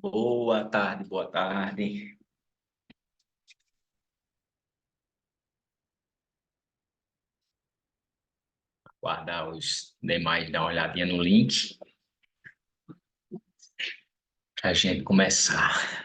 Boa tarde, boa tarde. Guardar os demais, dar uma olhadinha no link para a gente começar.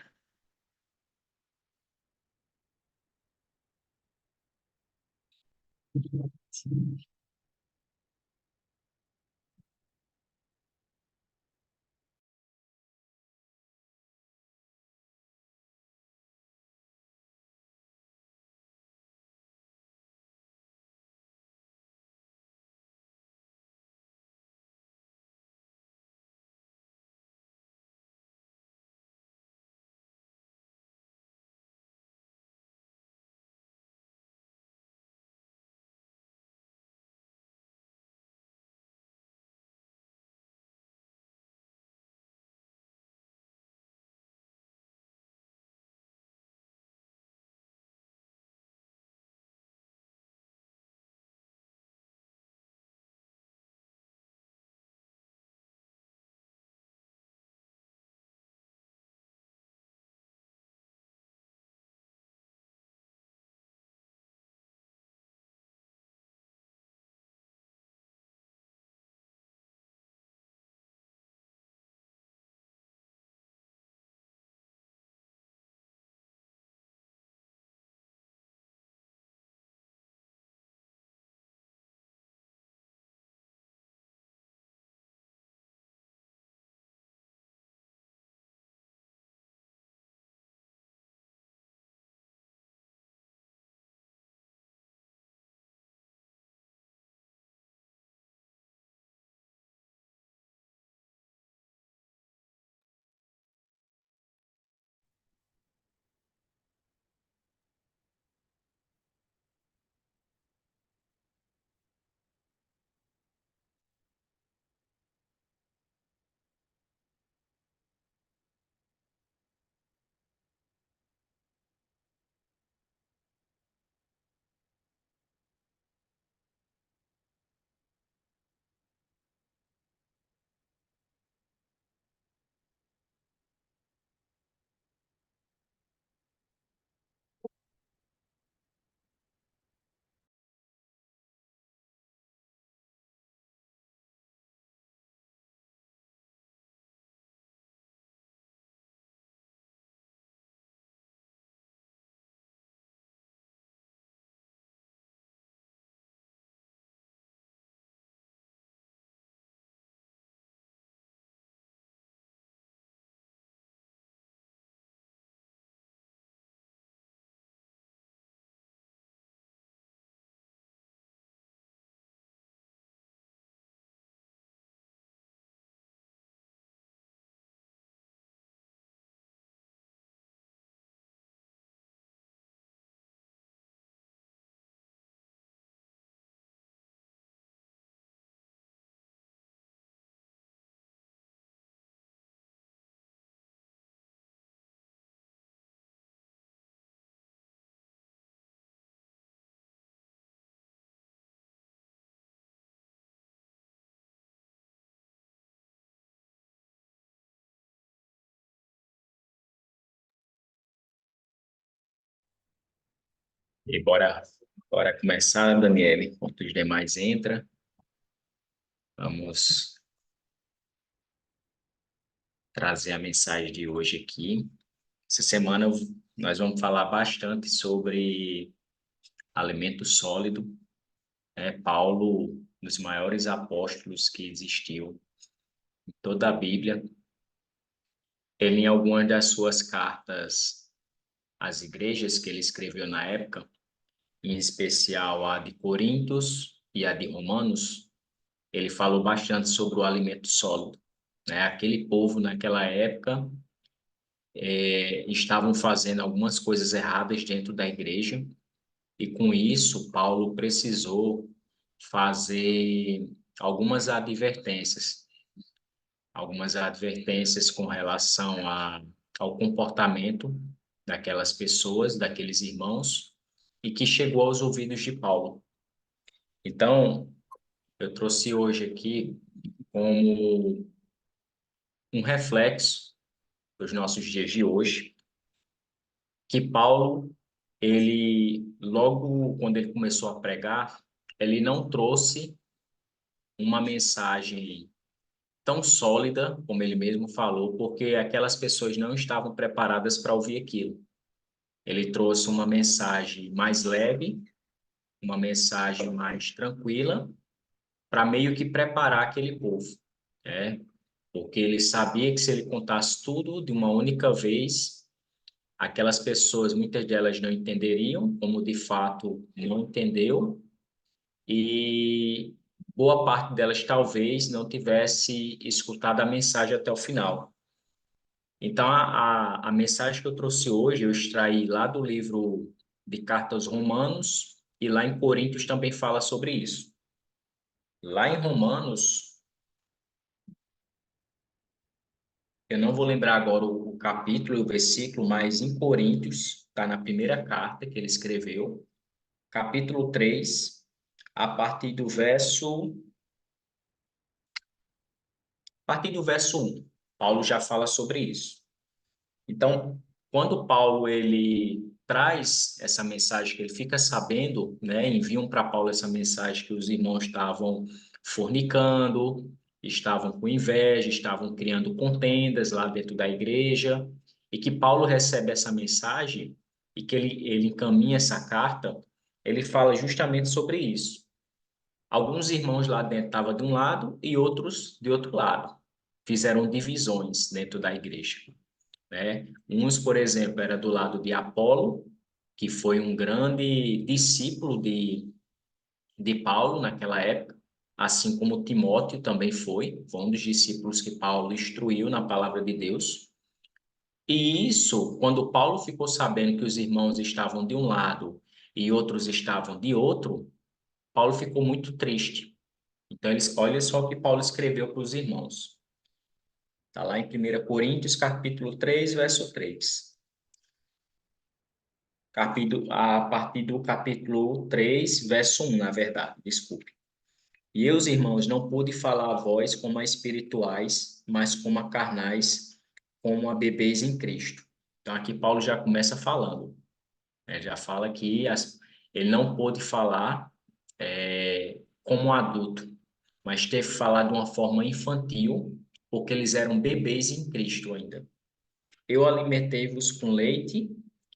E bora começar, Daniele. Enquanto os demais entram, vamos trazer a mensagem de hoje aqui. Essa semana nós vamos falar bastante sobre alimento sólido, né? Paulo, um dos maiores apóstolos que existiu em toda a Bíblia, ele em algumas das suas cartas às igrejas que ele escreveu na época, em especial a de Coríntios e a de Romanos, ele falou bastante sobre o alimento sólido, né? Aquele povo naquela época estavam fazendo algumas coisas erradas dentro da igreja e com isso Paulo precisou fazer algumas advertências, algumas advertências com relação ao comportamento daquelas pessoas, daqueles irmãos, e que chegou aos ouvidos de Paulo. Então, eu trouxe hoje aqui como um reflexo os nossos dias de hoje, que Paulo, ele, logo quando ele começou a pregar, ele não trouxe uma mensagem tão sólida, como ele mesmo falou, porque aquelas pessoas não estavam preparadas para ouvir aquilo. Ele trouxe uma mensagem mais leve, uma mensagem mais tranquila, para meio que preparar aquele povo, né? Porque ele sabia que se ele contasse tudo de uma única vez, aquelas pessoas, muitas delas não entenderiam, como de fato não entendeu, e boa parte delas talvez não tivesse escutado a mensagem até o final. Então, a mensagem que eu trouxe hoje, eu extraí lá do livro de Cartas Romanos, e lá em Coríntios também fala sobre isso. Lá em Romanos, eu não vou lembrar agora o capítulo e o versículo, mas em Coríntios, está na primeira carta que ele escreveu, capítulo 3, a partir do verso, a partir do verso 1. Paulo já fala sobre isso. Então, quando Paulo ele traz essa mensagem que ele fica sabendo, né, enviam para Paulo essa mensagem que os irmãos estavam fornicando, estavam com inveja, estavam criando contendas lá dentro da igreja, e que Paulo recebe essa mensagem e que ele encaminha essa carta, ele fala justamente sobre isso. Alguns irmãos lá dentro estavam de um lado e outros de outro lado. Fizeram divisões dentro da igreja, né? Uns, por exemplo, era do lado de Apolo, que foi um grande discípulo de Paulo naquela época, assim como Timóteo também foi um dos discípulos que Paulo instruiu na palavra de Deus. E isso, quando Paulo ficou sabendo que os irmãos estavam de um lado e outros estavam de outro, Paulo ficou muito triste. Então, olha só o que Paulo escreveu para os irmãos. Está lá em 1 Coríntios, capítulo 3, verso 3. A partir do capítulo 3, verso 1, na verdade, desculpe. E eu, os irmãos, não pude falar a vós como a espirituais, mas como a carnais, como a bebês em Cristo. Então, aqui Paulo já começa falando, né? Já fala que ele não pôde falar como um adulto, mas teve que falar de uma forma infantil, porque eles eram bebês em Cristo ainda. Eu alimentei-vos com leite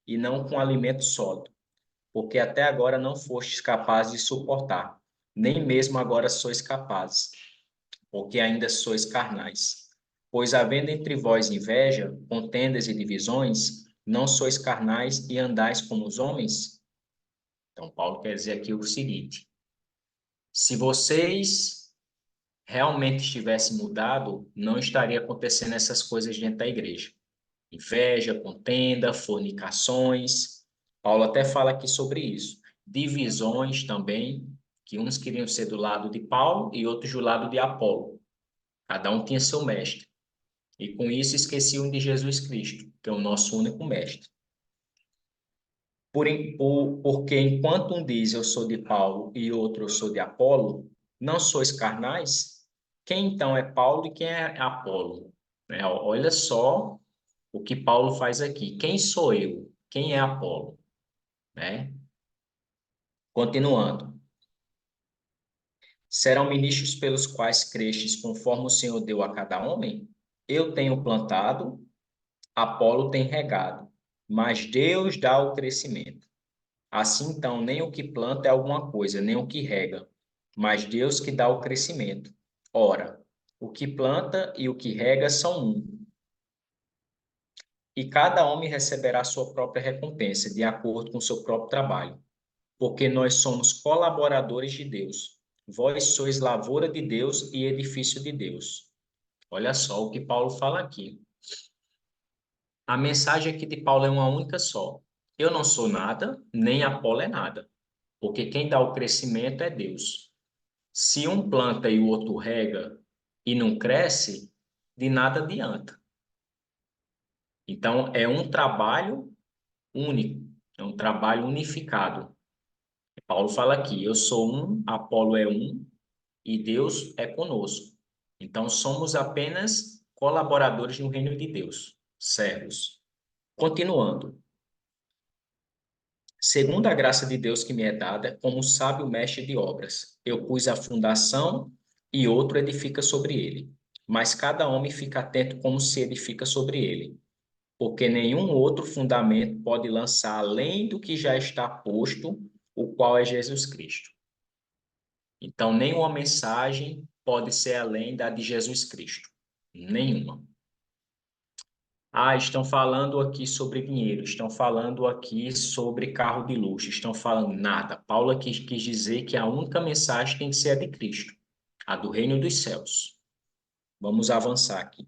e não com alimento sólido, porque até agora não fostes capazes de suportar, nem mesmo agora sois capazes, porque ainda sois carnais. Pois havendo entre vós inveja, contendas e divisões, não sois carnais e andais como os homens? Então, Paulo quer dizer aqui o seguinte: se vocês realmente tivessem mudado, não estaria acontecendo essas coisas dentro da igreja. Inveja, contenda, fornicações. Paulo até fala aqui sobre isso. Divisões também, que uns queriam ser do lado de Paulo e outros do lado de Apolo. Cada um tinha seu mestre. E com isso esqueciam de Jesus Cristo, que é o nosso único mestre. Porque enquanto um diz eu sou de Paulo e outro eu sou de Apolo, não sois carnais? Quem então é Paulo e quem é Apolo? Olha só o que Paulo faz aqui. Quem sou eu? Quem é Apolo? Né? Continuando. Serão ministros pelos quais crestes, conforme o Senhor deu a cada homem? Eu tenho plantado, Apolo tem regado, mas Deus dá o crescimento. Assim, então, nem o que planta é alguma coisa, nem o que rega, mas Deus que dá o crescimento. Ora, o que planta e o que rega são um, e cada homem receberá sua própria recompensa, de acordo com o seu próprio trabalho. Porque nós somos colaboradores de Deus. Vós sois lavoura de Deus e edifício de Deus. Olha só o que Paulo fala aqui. A mensagem aqui de Paulo é uma única só. Eu não sou nada, nem Apolo é nada, porque quem dá o crescimento é Deus. Se um planta e o outro rega e não cresce, de nada adianta. Então, é um trabalho único, é um trabalho unificado. Paulo fala aqui, eu sou um, Apolo é um, e Deus é conosco. Então, somos apenas colaboradores no reino de Deus. servos. Continuando. Segundo a graça de Deus que me é dada, como sábio mestre de obras, eu pus a fundação e outro edifica sobre ele. Mas cada homem fica atento como se edifica sobre ele, porque nenhum outro fundamento pode lançar além do que já está posto, o qual é Jesus Cristo. Então, nenhuma mensagem pode ser além da de Jesus Cristo. Nenhuma. Ah, estão falando aqui sobre dinheiro, estão falando aqui sobre carro de luxo, estão falando nada. Paulo quis dizer que a única mensagem tem que ser a de Cristo, a do reino dos céus. Vamos avançar aqui.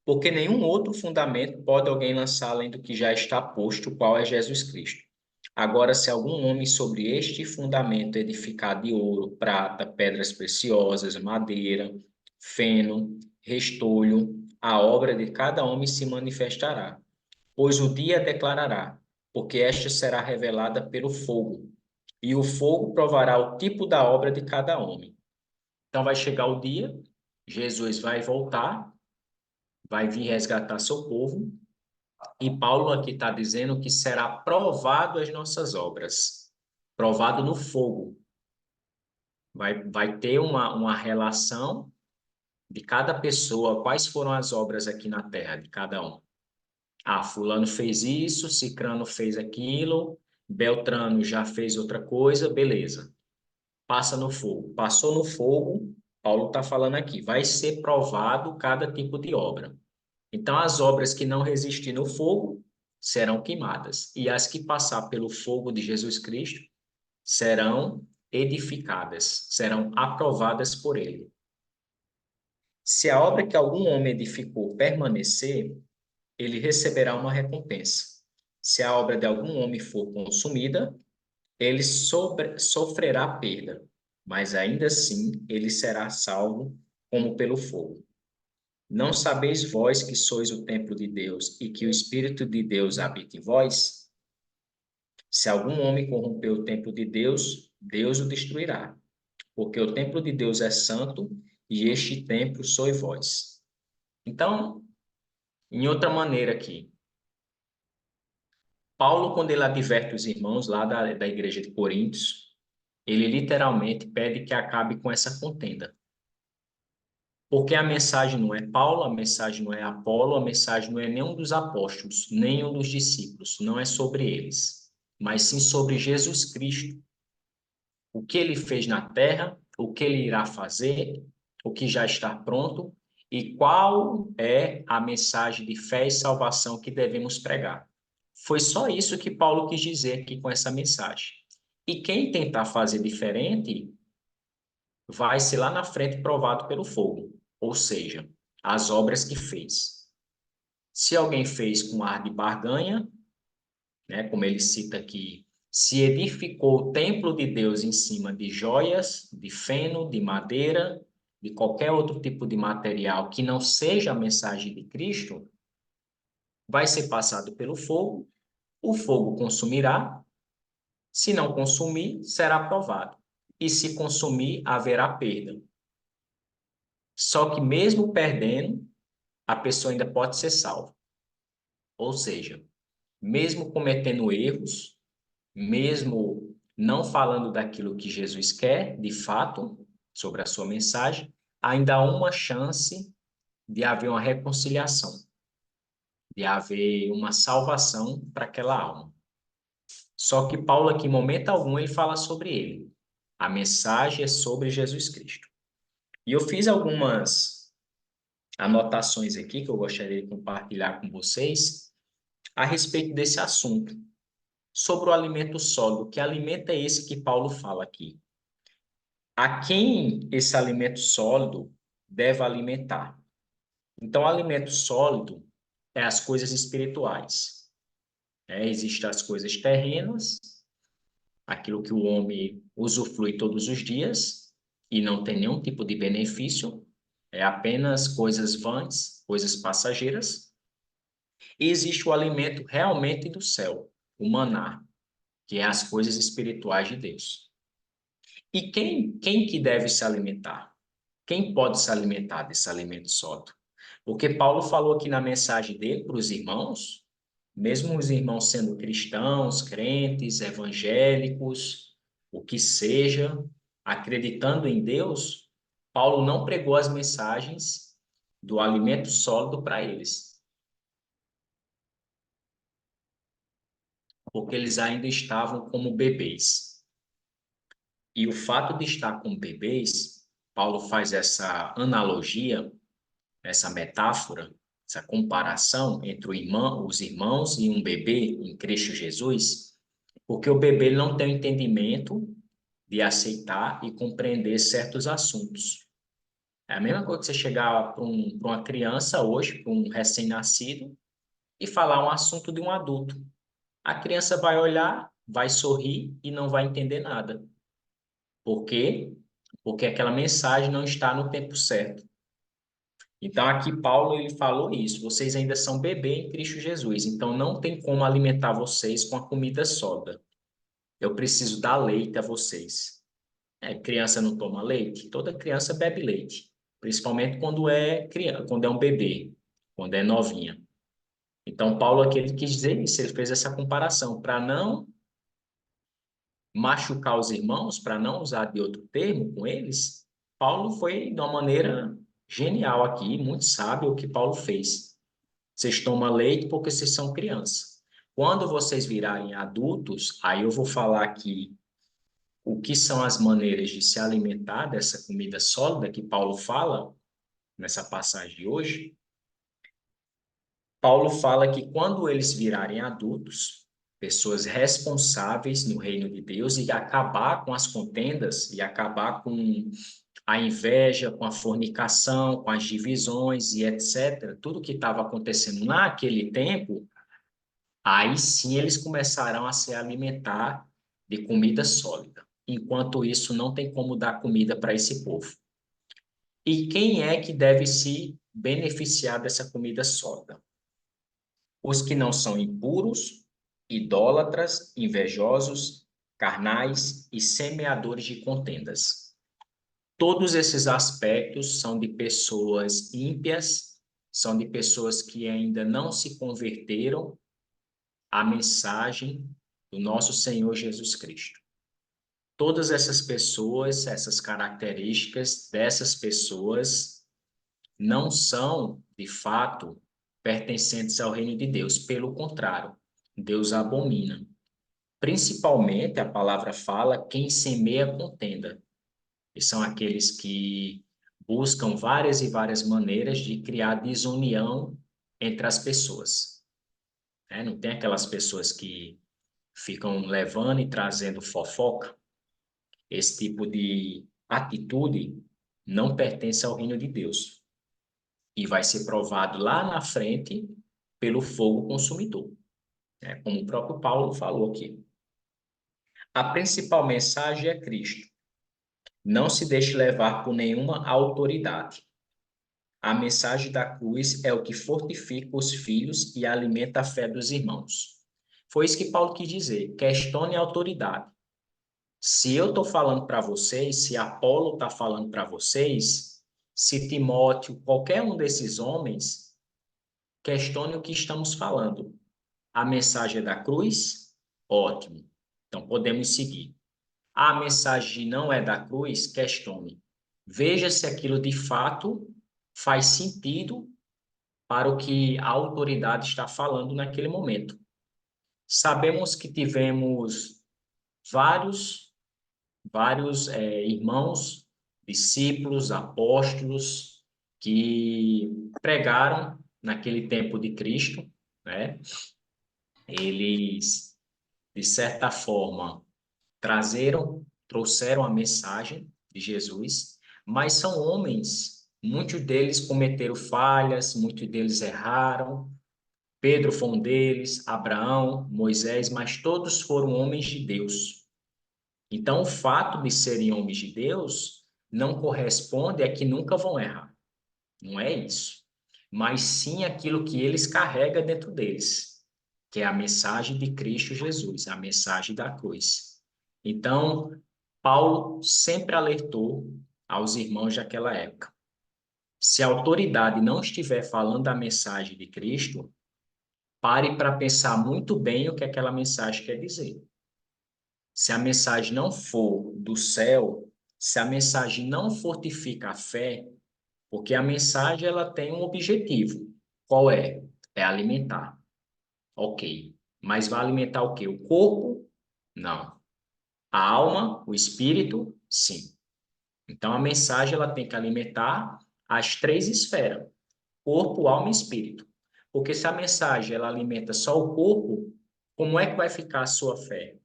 Porque nenhum outro fundamento pode alguém lançar além do que já está posto, o qual é Jesus Cristo. Agora, se algum homem sobre este fundamento edificar de ouro, prata, pedras preciosas, madeira, feno, restolho, a obra de cada homem se manifestará, pois o dia declarará, porque esta será revelada pelo fogo, e o fogo provará o tipo da obra de cada homem. Então vai chegar o dia, Jesus vai voltar, vai vir resgatar seu povo, e Paulo aqui está dizendo que será provado as nossas obras, provado no fogo. Vai ter uma relação de cada pessoa, quais foram as obras aqui na terra de cada um. Ah, fulano fez isso, cicrano fez aquilo, Beltrano já fez outra coisa, beleza. Passa no fogo. Passou no fogo, Paulo está falando aqui, vai ser provado cada tipo de obra. Então, as obras que não resistirem no fogo serão queimadas, e as que passar pelo fogo de Jesus Cristo serão edificadas, serão aprovadas por ele. Se a obra que algum homem edificou permanecer, ele receberá uma recompensa. Se a obra de algum homem for consumida, ele sofrerá perda, mas ainda assim ele será salvo como pelo fogo. Não sabeis vós que sois o templo de Deus e que o Espírito de Deus habita em vós? Se algum homem corromper o templo de Deus, Deus o destruirá, porque o templo de Deus é santo e este templo sois vós. Então, em outra maneira aqui, Paulo, quando ele adverte os irmãos lá da igreja de Coríntios, ele literalmente pede que acabe com essa contenda. Porque a mensagem não é Paulo, a mensagem não é Apolo, a mensagem não é nenhum dos apóstolos, nenhum dos discípulos, não é sobre eles, mas sim sobre Jesus Cristo. O que ele fez na terra, o que ele irá fazer, o que já está pronto e qual é a mensagem de fé e salvação que devemos pregar. Foi só isso que Paulo quis dizer aqui com essa mensagem. E quem tentar fazer diferente vai ser lá na frente provado pelo fogo, ou seja, as obras que fez. Se alguém fez com ar de barganha, né, como ele cita aqui, se edificou o templo de Deus em cima de joias, de feno, de madeira, de qualquer outro tipo de material que não seja a mensagem de Cristo, vai ser passado pelo fogo, o fogo consumirá, se não consumir, será provado, e se consumir, haverá perda. Só que mesmo perdendo, a pessoa ainda pode ser salva. Ou seja, mesmo cometendo erros, mesmo não falando daquilo que Jesus quer, de fato, sobre a sua mensagem, ainda há uma chance de haver uma reconciliação, de haver uma salvação para aquela alma. Só que Paulo aqui, em momento algum, ele fala sobre ele. A mensagem é sobre Jesus Cristo. E eu fiz algumas anotações aqui que eu gostaria de compartilhar com vocês a respeito desse assunto, sobre o alimento sólido. Que alimento é esse que Paulo fala aqui? A quem esse alimento sólido deve alimentar? Então, o alimento sólido é as coisas espirituais. Existem as coisas terrenas, aquilo que o homem usufrui todos os dias e não tem nenhum tipo de benefício, é apenas coisas vãs, coisas passageiras. E existe o alimento realmente do céu, o maná, que é as coisas espirituais de Deus. E quem que deve se alimentar? Quem pode se alimentar desse alimento sólido? O que Paulo falou aqui na mensagem dele para os irmãos, mesmo os irmãos sendo cristãos, crentes, evangélicos, o que seja, acreditando em Deus, Paulo não pregou as mensagens do alimento sólido para eles, porque eles ainda estavam como bebês. E o fato de estar como bebês, Paulo faz essa analogia, essa metáfora, essa comparação entre os irmãos e um bebê em Cristo Jesus, porque o bebê não tem o entendimento de aceitar e compreender certos assuntos. É a mesma coisa que você chegar para uma criança hoje, para um recém-nascido, e falar um assunto de um adulto. A criança vai olhar, vai sorrir e não vai entender nada. Por quê? Porque aquela mensagem não está no tempo certo. Então, aqui Paulo ele falou isso, vocês ainda são bebê em Cristo Jesus, então não tem como alimentar vocês com a comida sólida. Eu preciso dar leite a vocês. Criança não toma leite? Toda criança bebe leite, principalmente quando é criança, quando é um bebê, quando é novinha. Então, Paulo aqui ele quis dizer isso, ele fez essa comparação para não machucar os irmãos, para não usar de outro termo com eles. Paulo foi de uma maneira genial aqui, muito sábio o que Paulo fez. Vocês tomam leite porque vocês são crianças. Quando vocês virarem adultos, aí eu vou falar aqui o que são as maneiras de se alimentar dessa comida sólida que Paulo fala nessa passagem de hoje. Paulo fala que quando eles virarem adultos, pessoas responsáveis no reino de Deus e acabar com as contendas e acabar com a inveja, com a fornicação, com as divisões e etc., tudo que estava acontecendo naquele tempo, aí sim eles começarão a se alimentar de comida sólida. Enquanto isso, não tem como dar comida para esse povo. E quem é que deve se beneficiar dessa comida sólida? Os que não são impuros, idólatras, invejosos, carnais e semeadores de contendas. Todos esses aspectos são de pessoas ímpias, são de pessoas que ainda não se converteram à mensagem do nosso Senhor Jesus Cristo. Todas essas pessoas, essas características dessas pessoas não são, de fato, pertencentes ao reino de Deus. Pelo contrário, Deus abomina. Principalmente, a palavra fala, quem semeia contenda. E são aqueles que buscam várias e várias maneiras de criar desunião entre as pessoas. Não tem aquelas pessoas que ficam levando e trazendo fofoca. Esse tipo de atitude não pertence ao reino de Deus e vai ser provado lá na frente pelo fogo consumidor, como o próprio Paulo falou aqui. A principal mensagem é Cristo. Não se deixe levar por nenhuma autoridade. A mensagem da cruz é o que fortifica os filhos e alimenta a fé dos irmãos. Foi isso que Paulo quis dizer. Questione a autoridade. Se eu estou falando para vocês, se Apolo está falando para vocês, se Timóteo, qualquer um desses homens, questione o que estamos falando. A mensagem é da cruz? Ótimo. Então podemos seguir. A mensagem não é da cruz? Questione. Veja se aquilo de fato faz sentido para o que a autoridade está falando naquele momento. Sabemos que tivemos vários irmãos, discípulos, apóstolos que pregaram naquele tempo de Cristo, né? Eles, de certa forma, trouxeram a mensagem de Jesus, mas são homens, muitos deles cometeram falhas, muitos deles erraram. Pedro foi um deles, Abraão, Moisés, mas todos foram homens de Deus. Então, o fato de serem homens de Deus não corresponde a que nunca vão errar. Não é isso. Mas sim aquilo que eles carregam dentro deles, que é a mensagem de Cristo Jesus, a mensagem da cruz. Então, Paulo sempre alertou aos irmãos daquela época. Se a autoridade não estiver falando da mensagem de Cristo, pare para pensar muito bem o que aquela mensagem quer dizer. Se a mensagem não for do céu, se a mensagem não fortifica a fé, porque a mensagem ela tem um objetivo. Qual é? É alimentar. Ok. Mas vai alimentar o quê? O corpo? Não. A alma, o espírito? Sim. Então a mensagem ela tem que alimentar as três esferas: corpo, alma e espírito. Porque se a mensagem ela alimenta só o corpo, como é que vai ficar a sua fé?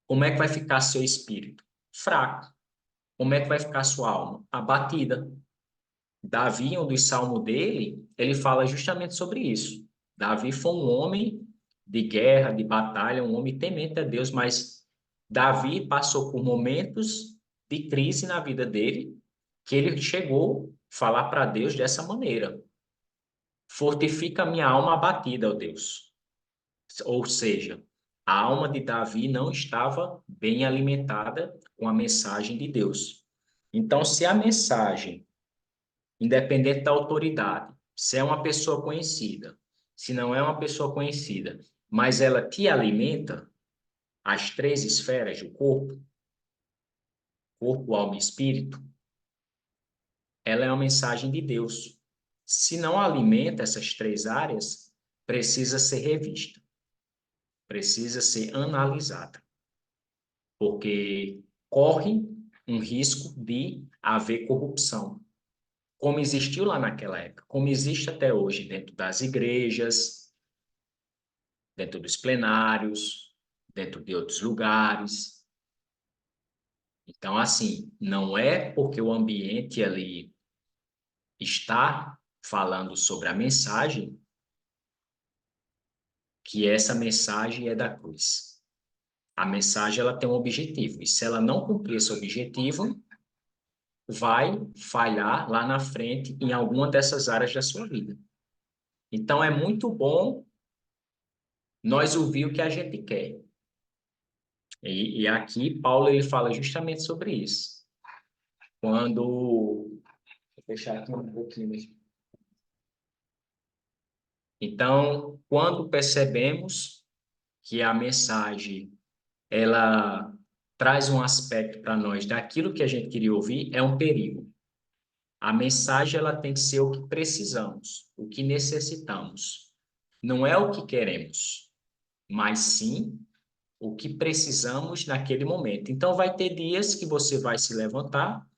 Como é que vai ficar seu espírito? Fraco. Como é que vai ficar a sua alma? Abatida. Davi, um dos salmos dele, ele fala justamente sobre isso. Davi foi um homem de guerra, de batalha, um homem temente a Deus, mas Davi passou por momentos de crise na vida dele, que ele chegou a falar para Deus dessa maneira: fortifica a minha alma abatida, ó Deus. Ou seja, a alma de Davi não estava bem alimentada com a mensagem de Deus. Então, se a mensagem, independente da autoridade, se é uma pessoa conhecida, se não é uma pessoa conhecida, mas ela te alimenta, as três esferas do corpo, corpo, alma e espírito, ela é uma mensagem de Deus. Se não alimenta essas três áreas, precisa ser revista, precisa ser analisada, porque corre um risco de haver corrupção, como existiu lá naquela época, como existe até hoje dentro das igrejas, dentro dos plenários, dentro de outros lugares. Então, assim, não é porque o ambiente ali está falando sobre a mensagem que essa mensagem é da cruz. A mensagem ela tem um objetivo, e se ela não cumprir esse objetivo, vai falhar lá na frente em alguma dessas áreas da sua vida. Então, é muito bom nós ouvir o que a gente quer. E aqui, Paulo ele fala justamente sobre isso. Quando... Vou fechar aqui um pouquinho. Então, quando percebemos que a mensagem ela traz um aspecto para nós daquilo que a gente queria ouvir, é um perigo. A mensagem ela tem que ser o que precisamos, o que necessitamos. Não é o que queremos, mas sim o que precisamos naquele momento. Então, vai ter dias que você vai se levantar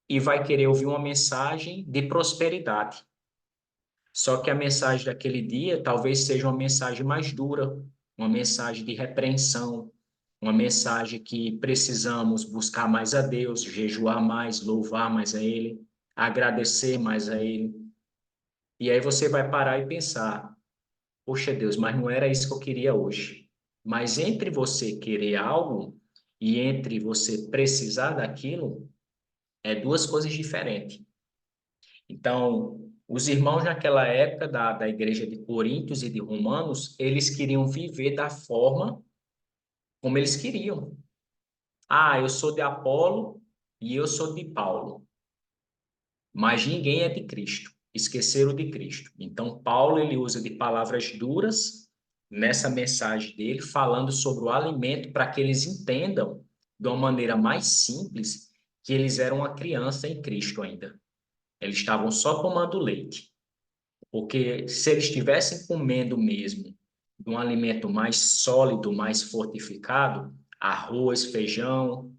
e vai querer ouvir uma mensagem de prosperidade. Só que a mensagem daquele dia talvez seja uma mensagem mais dura, uma mensagem de repreensão, uma mensagem que precisamos buscar mais a Deus, jejuar mais, louvar mais a Ele, agradecer mais a Ele. E aí você vai parar e pensar: poxa Deus, mas não era isso que eu queria hoje. Mas entre você querer algo e entre você precisar daquilo, é duas coisas diferentes. Então, os irmãos naquela época da igreja de Coríntios e de Romanos, eles queriam viver da forma como eles queriam. Ah, eu sou de Apolo e eu sou de Paulo, mas ninguém é de Cristo. Esqueceram de Cristo. Então, Paulo ele usa de palavras duras nessa mensagem dele, falando sobre o alimento para que eles entendam de uma maneira mais simples que eles eram uma criança em Cristo ainda. Eles estavam só tomando leite. Porque se eles estivessem comendo mesmo de um alimento mais sólido, mais fortificado, arroz, feijão,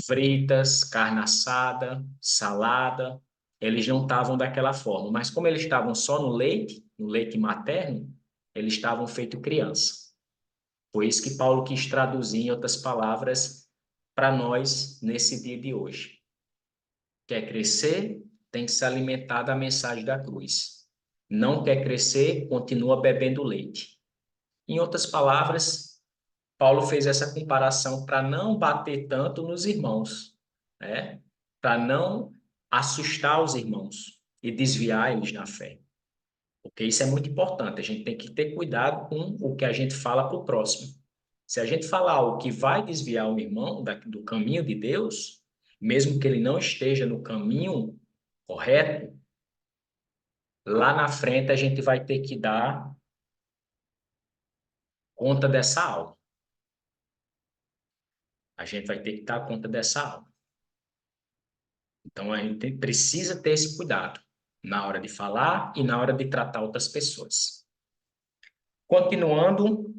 fritas, carne assada, salada, eles não estavam daquela forma. Mas como eles estavam só no leite materno, eles estavam feito criança. Foi isso que Paulo quis traduzir em outras palavras para nós nesse dia de hoje. Quer crescer, tem que se alimentar da mensagem da cruz. Não quer crescer, continua bebendo leite. Em outras palavras, Paulo fez essa comparação para não bater tanto nos irmãos, né? Para não assustar os irmãos e desviar eles da fé. Porque isso é muito importante. A gente tem que ter cuidado com o que a gente fala para o próximo. Se a gente falar o que vai desviar o irmão do caminho de Deus, mesmo que ele não esteja no caminho correto? Lá na frente a gente vai ter que dar conta dessa aula. A gente vai ter que dar conta dessa aula. Então a gente precisa ter esse cuidado na hora de falar e na hora de tratar outras pessoas. Continuando,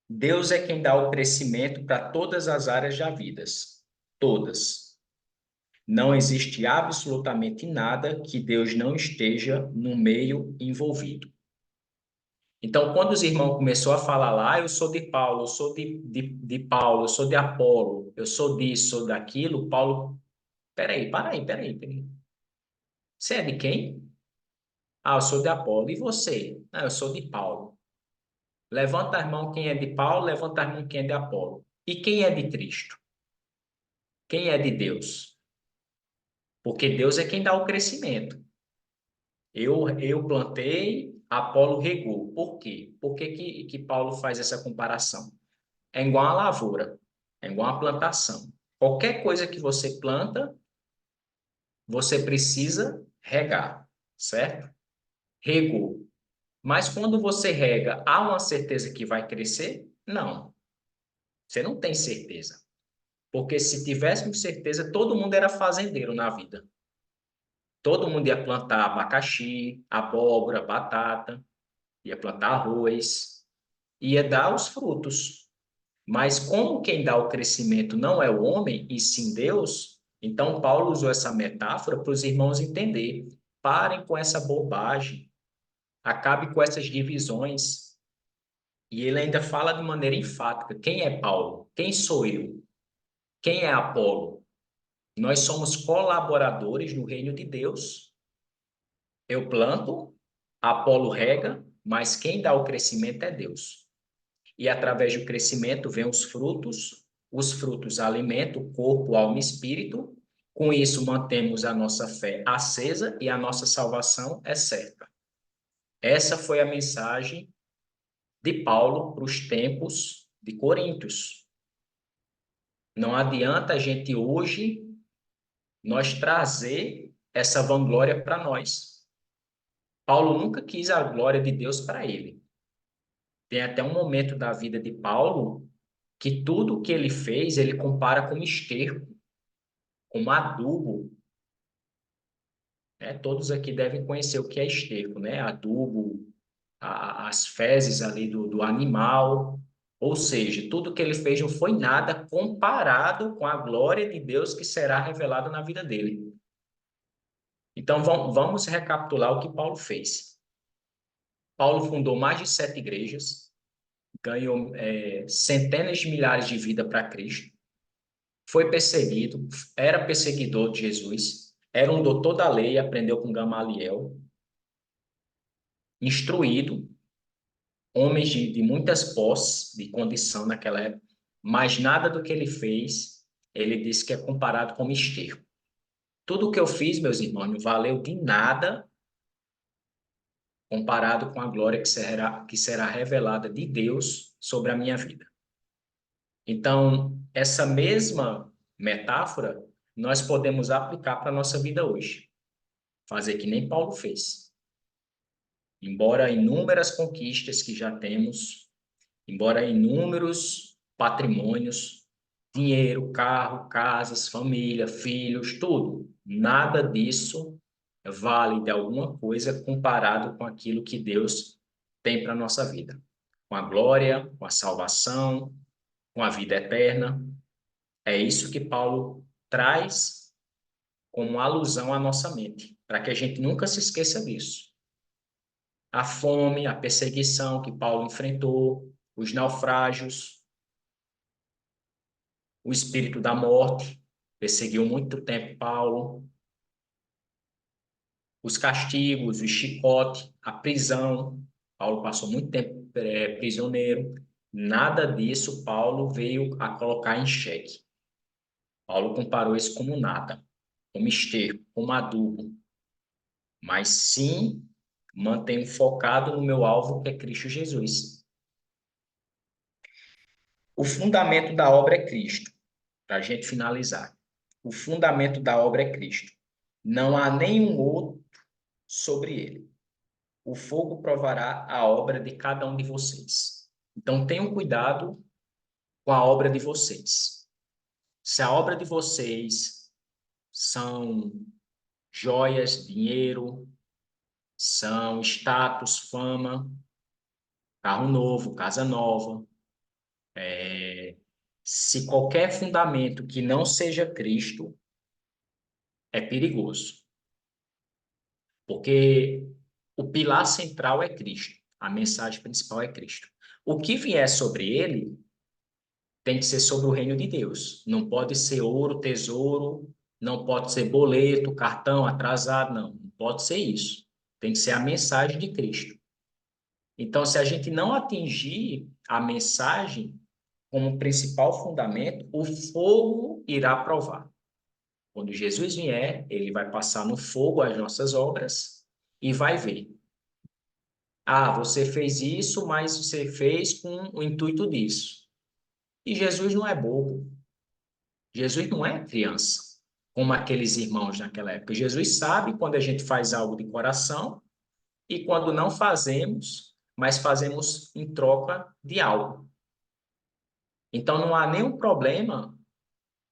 Deus é quem dá o crescimento para todas as áreas da vida. Todas. Não existe absolutamente nada que Deus não esteja no meio envolvido. Então, quando os irmãos começaram a falar lá, eu sou de Paulo, eu sou de Paulo, eu sou de Apolo, eu sou disso, sou daquilo, Paulo, peraí. Você é de quem? Ah, eu sou de Apolo. E você? Ah, eu sou de Paulo. Levanta a mão quem é de Paulo, levanta a mão quem é de Apolo. E quem é de Cristo? Quem é de Deus? Porque Deus é quem dá o crescimento. Eu plantei, Apolo regou. Por quê? Por que Paulo faz essa comparação? É igual a lavoura, é igual a plantação. Qualquer coisa que você planta, você precisa regar, certo? Regou. Mas quando você rega, há uma certeza que vai crescer? Não, você não tem certeza. Porque se tivéssemos certeza, todo mundo era fazendeiro na vida. Todo mundo ia plantar abacaxi, abóbora, batata, ia plantar arroz, ia dar os frutos. Mas como quem dá o crescimento não é o homem, e sim Deus, então Paulo usou essa metáfora para os irmãos entender. Parem com essa bobagem, acabe com essas divisões. E ele ainda fala de maneira enfática: quem é Paulo? Quem sou eu? Quem é Apolo? Nós somos colaboradores no reino de Deus. Eu planto, Apolo rega, mas quem dá o crescimento é Deus. E através do crescimento vêm os frutos alimentam o corpo, alma e espírito. Com isso, mantemos a nossa fé acesa e a nossa salvação é certa. Essa foi a mensagem de Paulo para os tempos de Coríntios. Não adianta a gente hoje nós trazer essa vanglória para nós. Paulo nunca quis a glória de Deus para ele. Tem até um momento da vida de Paulo que tudo que ele fez, ele compara como esterco, como adubo. Né? Todos aqui devem conhecer o que é esterco, né? Adubo, as fezes ali do animal. Ou seja, tudo que ele fez não foi nada comparado com a glória de Deus que será revelada na vida dele. Então, vamos recapitular o que Paulo fez. Paulo fundou mais de 7 igrejas, ganhou centenas de milhares de vidas para Cristo, foi perseguido, era perseguidor de Jesus, era um doutor da lei, aprendeu com Gamaliel, instruído, homens de muitas posses, de condição naquela época, mas nada do que ele fez, ele disse que é comparado com esterco. Tudo o que eu fiz, meus irmãos, não valeu de nada comparado com a glória que será revelada de Deus sobre a minha vida. Então, essa mesma metáfora nós podemos aplicar para a nossa vida hoje. Fazer que nem Paulo fez. Embora inúmeras conquistas que já temos, embora inúmeros patrimônios, dinheiro, carro, casas, família, filhos, tudo, nada disso vale de alguma coisa comparado com aquilo que Deus tem para a nossa vida. Com a glória, com a salvação, com a vida eterna. É isso que Paulo traz como alusão à nossa mente, para que a gente nunca se esqueça disso. A fome, a perseguição que Paulo enfrentou, os naufrágios, o espírito da morte, perseguiu muito tempo Paulo, os castigos, o chicote, a prisão. Paulo passou muito tempo prisioneiro. Nada disso Paulo veio a colocar em xeque. Paulo comparou isso como nada, como esterco, como adubo, mas sim mantenho focado no meu alvo, que é Cristo Jesus. O fundamento da obra é Cristo, para a gente finalizar. O fundamento da obra é Cristo. não há nenhum outro sobre ele. O fogo provará a obra de cada um de vocês. Então, tenham cuidado com a obra de vocês. Se a obra de vocês são joias, dinheiro, são status, fama, carro novo, casa nova, se qualquer fundamento que não seja Cristo, é perigoso. Porque o pilar central é Cristo. A mensagem principal é Cristo. O que vier sobre ele tem que ser sobre o reino de Deus. Não pode ser ouro, tesouro, não pode ser boleto, cartão atrasado, não. Não pode ser isso. Tem que ser a mensagem de Cristo. Então, se a gente não atingir a mensagem como principal fundamento, o fogo irá provar. Quando Jesus vier, ele vai passar no fogo as nossas obras e vai ver. Ah, você fez isso, mas você fez com o intuito disso. E Jesus não é bobo. Jesus não é criança, como aqueles irmãos naquela época. Jesus sabe quando a gente faz algo de coração e quando não fazemos, mas fazemos em troca de algo. Então não há nenhum problema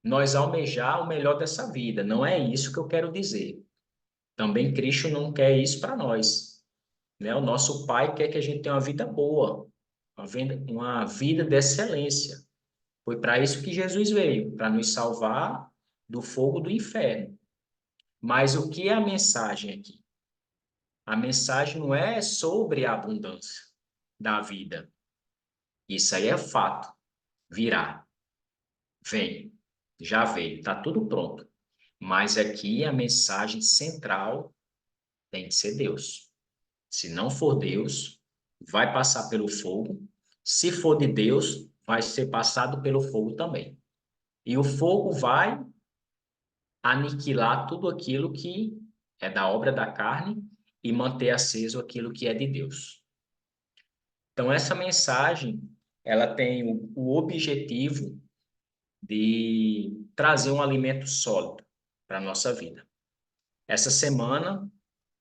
nós almejar o melhor dessa vida. Não é isso que eu quero dizer. Também Cristo não quer isso para nós, né? O nosso Pai quer que a gente tenha uma vida boa, uma vida de excelência. Foi para isso que Jesus veio, para nos salvar do fogo do inferno. Mas o que é a mensagem aqui? A mensagem não é sobre a abundância da vida. Isso aí é fato. Virá. Vem. Já veio. Está tudo pronto. Mas aqui a mensagem central tem que ser Deus. Se não for Deus, vai passar pelo fogo. Se for de Deus, vai ser passado pelo fogo também. E o fogo vai aniquilar tudo aquilo que é da obra da carne e manter aceso aquilo que é de Deus. Então, essa mensagem, ela tem o objetivo de trazer um alimento sólido para a nossa vida. Essa semana,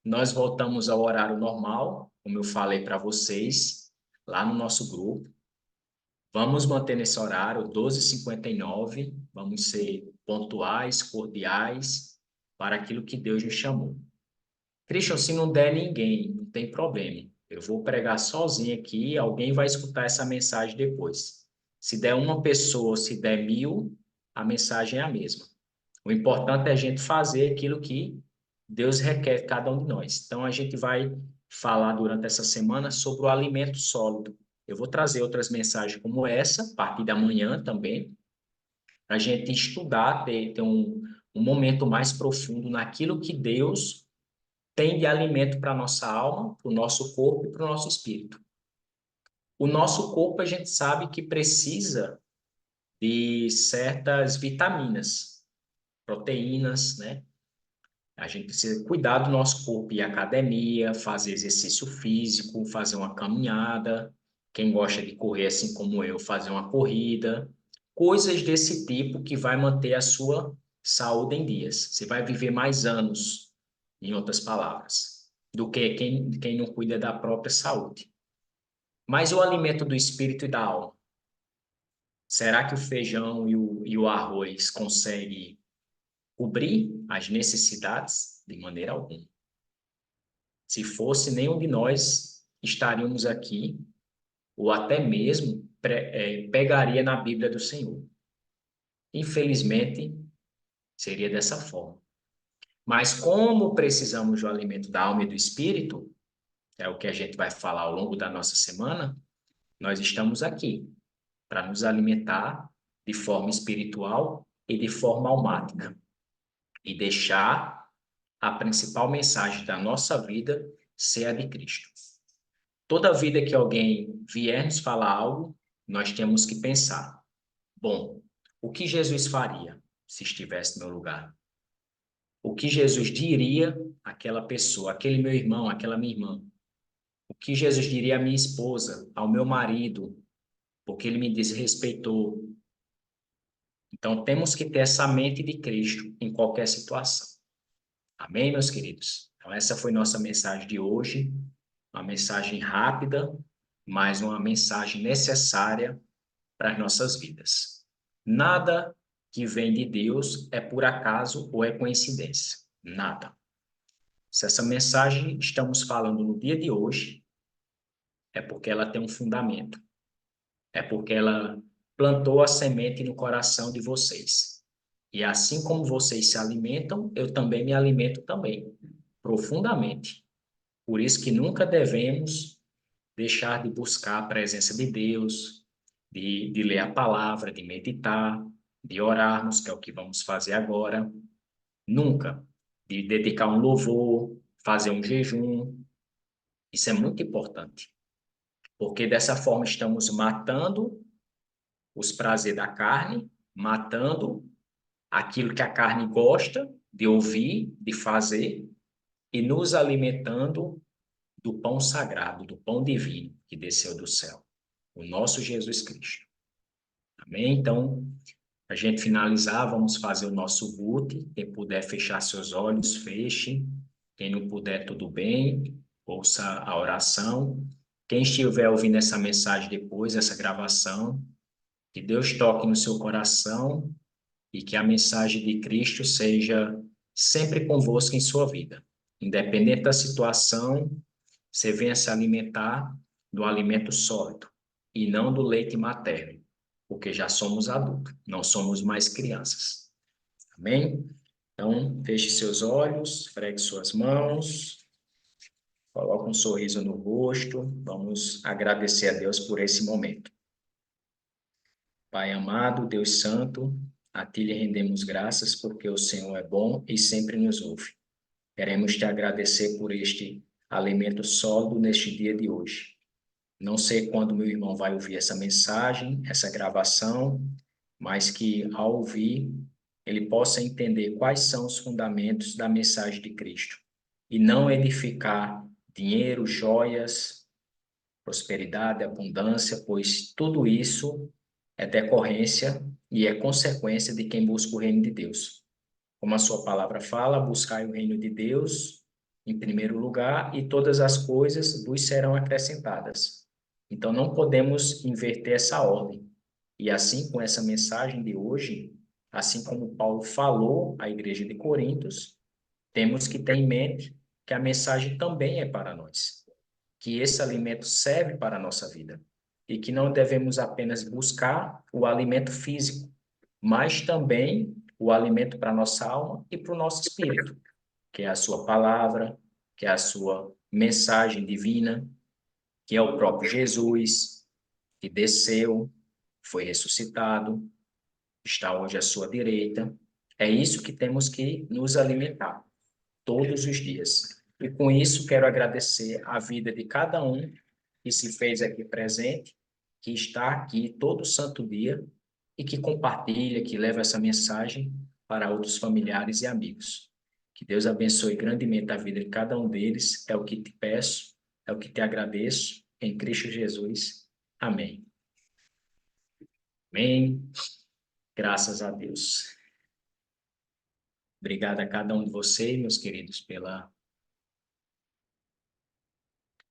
nós voltamos ao horário normal, como eu falei para vocês, lá no nosso grupo. Vamos manter nesse horário, 12h59, vamos ser pontuais, cordiais, para aquilo que Deus nos chamou. Christian, se não der ninguém, não tem problema. Eu vou pregar sozinho aqui, alguém vai escutar essa mensagem depois. Se der uma pessoa, se der 1000, a mensagem é a mesma. O importante é a gente fazer aquilo que Deus requer de cada um de nós. Então, a gente vai falar durante essa semana sobre o alimento sólido. Eu vou trazer outras mensagens como essa, a partir da manhã também, para a gente estudar, ter um momento mais profundo naquilo que Deus tem de alimento para a nossa alma, para o nosso corpo e para o nosso espírito. O nosso corpo, a gente sabe que precisa de certas vitaminas, proteínas, né? A gente precisa cuidar do nosso corpo, ir à academia, fazer exercício físico, fazer uma caminhada. Quem gosta de correr, assim como eu, fazer uma corrida. Coisas desse tipo que vai manter a sua saúde em dias. Você vai viver mais anos, em outras palavras, do que quem não cuida da própria saúde. Mas o alimento do espírito e da alma, será que o feijão e o arroz conseguem cobrir as necessidades? De maneira alguma. Se fosse, nenhum de nós estaríamos aqui, ou até mesmo pegaria na Bíblia do Senhor. Infelizmente, seria dessa forma. Mas como precisamos do alimento da alma e do espírito, é o que a gente vai falar ao longo da nossa semana, nós estamos aqui para nos alimentar de forma espiritual e de forma almática e deixar a principal mensagem da nossa vida ser a de Cristo. Toda vida que alguém vier nos falar algo, nós temos que pensar: bom, o que Jesus faria se estivesse no meu lugar? O que Jesus diria àquela pessoa, aquele meu irmão, aquela minha irmã? O que Jesus diria à minha esposa, ao meu marido, porque ele me desrespeitou? Então, temos que ter essa mente de Cristo em qualquer situação. Amém, meus queridos? Então, essa foi nossa mensagem de hoje, uma mensagem rápida, mas uma mensagem necessária para as nossas vidas. Nada que vem de Deus é por acaso ou é coincidência. Nada. Se essa mensagem estamos falando no dia de hoje, é porque ela tem um fundamento. É porque ela plantou a semente no coração de vocês. E assim como vocês se alimentam, eu também me alimento também, profundamente. Por isso que nunca devemos deixar de buscar a presença de Deus, de ler a palavra, de meditar, de orarmos, que é o que vamos fazer agora. Nunca. De dedicar um louvor, fazer um jejum. Isso é muito importante, porque dessa forma estamos matando os prazeres da carne, matando aquilo que a carne gosta de ouvir, de fazer, e nos alimentando do pão sagrado, do pão divino que desceu do céu, o nosso Jesus Cristo. Amém? Então, a gente finalizar, vamos fazer o nosso boot. Quem puder fechar seus olhos, feche. Quem não puder, tudo bem. Ouça a oração. Quem estiver ouvindo essa mensagem depois, essa gravação, que Deus toque no seu coração e que a mensagem de Cristo seja sempre convosco em sua vida. Independente da situação, você venha se alimentar do alimento sólido e não do leite materno, porque já somos adultos, não somos mais crianças. Amém? Então, feche seus olhos, fregue suas mãos, coloque um sorriso no rosto, vamos agradecer a Deus por esse momento. Pai amado, Deus Santo, a Ti lhe rendemos graças porque o Senhor é bom e sempre nos ouve. Queremos te agradecer por este alimento sólido neste dia de hoje. Não sei quando meu irmão vai ouvir essa mensagem, essa gravação, mas que ao ouvir, ele possa entender quais são os fundamentos da mensagem de Cristo e não edificar dinheiro, joias, prosperidade, abundância, pois tudo isso é decorrência e é consequência de quem busca o reino de Deus. Como a sua palavra fala, buscai o reino de Deus em primeiro lugar e todas as coisas vos serão acrescentadas. Então não podemos inverter essa ordem. E assim, com essa mensagem de hoje, assim como Paulo falou à igreja de Coríntios, temos que ter em mente que a mensagem também é para nós, que esse alimento serve para a nossa vida e que não devemos apenas buscar o alimento físico, mas também o alimento para a nossa alma e para o nosso espírito, que é a sua palavra, que é a sua mensagem divina, que é o próprio Jesus, que desceu, foi ressuscitado, está hoje à sua direita. É isso que temos que nos alimentar todos os dias. E com isso quero agradecer a vida de cada um que se fez aqui presente, que está aqui todo santo dia e que compartilha, que leva essa mensagem para outros familiares e amigos. Que Deus abençoe grandemente a vida de cada um deles, é o que te peço, é o que te agradeço, em Cristo Jesus. Amém. Amém. Graças a Deus. Obrigado a cada um de vocês, meus queridos, pela